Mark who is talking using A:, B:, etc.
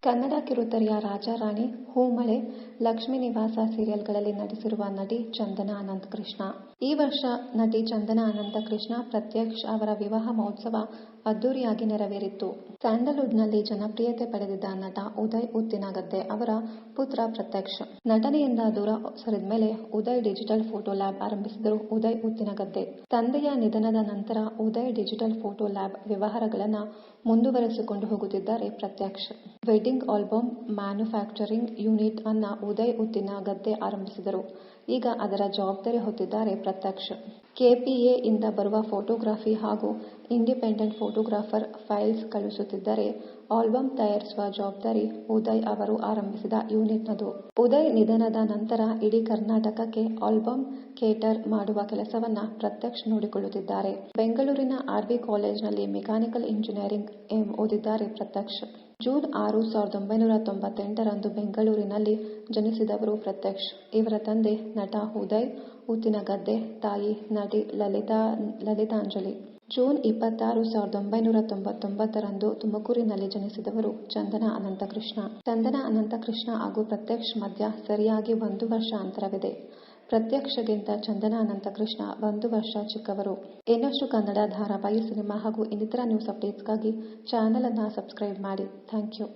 A: ಕನ್ನಡ ಕಿರುತೆರೆಯ ರಾಜಾರಾಣಿ, ಹೂಮಳೆ, ಲಕ್ಷ್ಮೀ ನಿವಾಸ ಸೀರಿಯಲ್ಗಳಲ್ಲಿ ನಟಿಸಿರುವ ನಟಿ ಚಂದನಾ ಅನಂತಕೃಷ್ಣ. ಈ ವರ್ಷ ನಟಿ ಚಂದನಾ ಅನಂತಕೃಷ್ಣ ಪ್ರತ್ಯಕ್ಷ್ ಅವರ ವಿವಾಹ ಮಹೋತ್ಸವ ಅದ್ದೂರಿಯಾಗಿ ನೆರವೇರಿತ್ತು. ಸ್ಯಾಂಡಲ್ವುಡ್ನಲ್ಲಿ ಜನಪ್ರಿಯತೆ ಪಡೆದಿದ್ದ ನಟ ಉದಯ್ ಉತ್ತಿನಗದ್ದೆ ಅವರ ಪುತ್ರ ಪ್ರತ್ಯಕ್ಷ್ ನಟನೆಯಿಂದ ದೂರ ಸರಿದ ಮೇಲೆ ಉದಯ್ ಡಿಜಿಟಲ್ ಫೋಟೋ ಲ್ಯಾಬ್ ಆರಂಭಿಸಿದರು. ಉದಯ್ ಉತ್ತಿನಗದ್ದೆ ತಂದೆಯ ನಿಧನದ ನಂತರ ಉದಯ್ ಡಿಜಿಟಲ್ ಫೋಟೋ ಲ್ಯಾಬ್ ವ್ಯವಹಾರಗಳನ್ನು ಮುಂದುವರೆಸಿಕೊಂಡು ಹೋಗುತ್ತಿದ್ದಾರೆ ಪ್ರತ್ಯಕ್ಷ್. ವೆಡ್ಡಿಂಗ್ ಆಲ್ಬಮ್ ಮ್ಯಾನುಫ್ಯಾಕ್ಚರಿಂಗ್ ಯೂನಿಟ್ ಅನ್ನ ಉದಯ್ ಉತ್ತಿನಗದ್ದೆ ಆರಂಭಿಸಿದರು. ಈಗ ಅದರ ಜವಾಬ್ದಾರಿ ಹೊತ್ತಿದ್ದಾರೆ ಪ್ರತ್ಯಕ್ಷ್. ಕೆಪಿಎ ಇಂದ ಬರುವ ಫೋಟೋಗ್ರಫಿ ಹಾಗೂ ಇಂಡಿಪೆಂಡೆಂಟ್ ಫೋಟೋಗ್ರಾಫರ್ ಫೈಲ್ಸ್ ಕಳುಹಿಸುತ್ತಿದ್ದರೆ ಆಲ್ಬಮ್ ತಯಾರಿಸುವ ಜವಾಬ್ದಾರಿ ಉದಯ್ ಅವರು ಆರಂಭಿಸಿದ ಯೂನಿಟ್ನದು. ಉದಯ್ ನಿಧನದ ನಂತರ ಇಡೀ ಕರ್ನಾಟಕಕ್ಕೆ ಆಲ್ಬಮ್ ಕೇಟರ್ ಮಾಡುವ ಕೆಲಸವನ್ನ ಪ್ರತ್ಯಕ್ಷ್ ನೋಡಿಕೊಳ್ಳುತ್ತಿದ್ದಾರೆ. ಬೆಂಗಳೂರಿನ ಆರ್ವಿ ಕಾಲೇಜಿನಲ್ಲಿ ಮೆಕ್ಯಾನಿಕಲ್ ಇಂಜಿನಿಯರಿಂಗ್ ಓದಿದ್ದಾರೆ ಪ್ರತ್ಯಕ್ಷ್. ಜೂನ್ 6, 1998ರಂದು ಬೆಂಗಳೂರಿನಲ್ಲಿ ಜನಿಸಿದವರು ಪ್ರತ್ಯಕ್ಷ್. ಇವರ ತಂದೆ ನಟ ಉದಯ್ ಉತ್ತಿನಗದ್ದೆ, ತಾಯಿ ನಟಿ ಲಲಿತಾಂಜಲಿ. ಜೂನ್ 26, 1999ರಂದು ತುಮಕೂರಿನಲ್ಲಿ ಜನಿಸಿದವರು ಚಂದನಾ ಅನಂತಕೃಷ್ಣ. ಚಂದನಾ ಅನಂತಕೃಷ್ಣ ಹಾಗೂ ಪ್ರತ್ಯಕ್ಷ್ ಮಧ್ಯ ಸರಿಯಾಗಿ 1 ವರ್ಷ ಅಂತರವಿದೆ. ಪ್ರತ್ಯಕ್ಷಗಿಂತ ಚಂದನಾ ಅನಂತಕೃಷ್ಣ 1 ವರ್ಷ ಚಿಕ್ಕವರು. ಇನ್ನಷ್ಟು ಕನ್ನಡ ಧಾರಾವಾಹಿ, ಸಿನಿಮಾ ಹಾಗೂ ಇನ್ನಿತರ ನ್ಯೂಸ್ ಅಪ್ಡೇಟ್ಸ್ಗಾಗಿ ಚಾನೆಲ್ ಅನ್ನು ಸಬ್ಸ್ಕ್ರೈಬ್ ಮಾಡಿ. Thank you.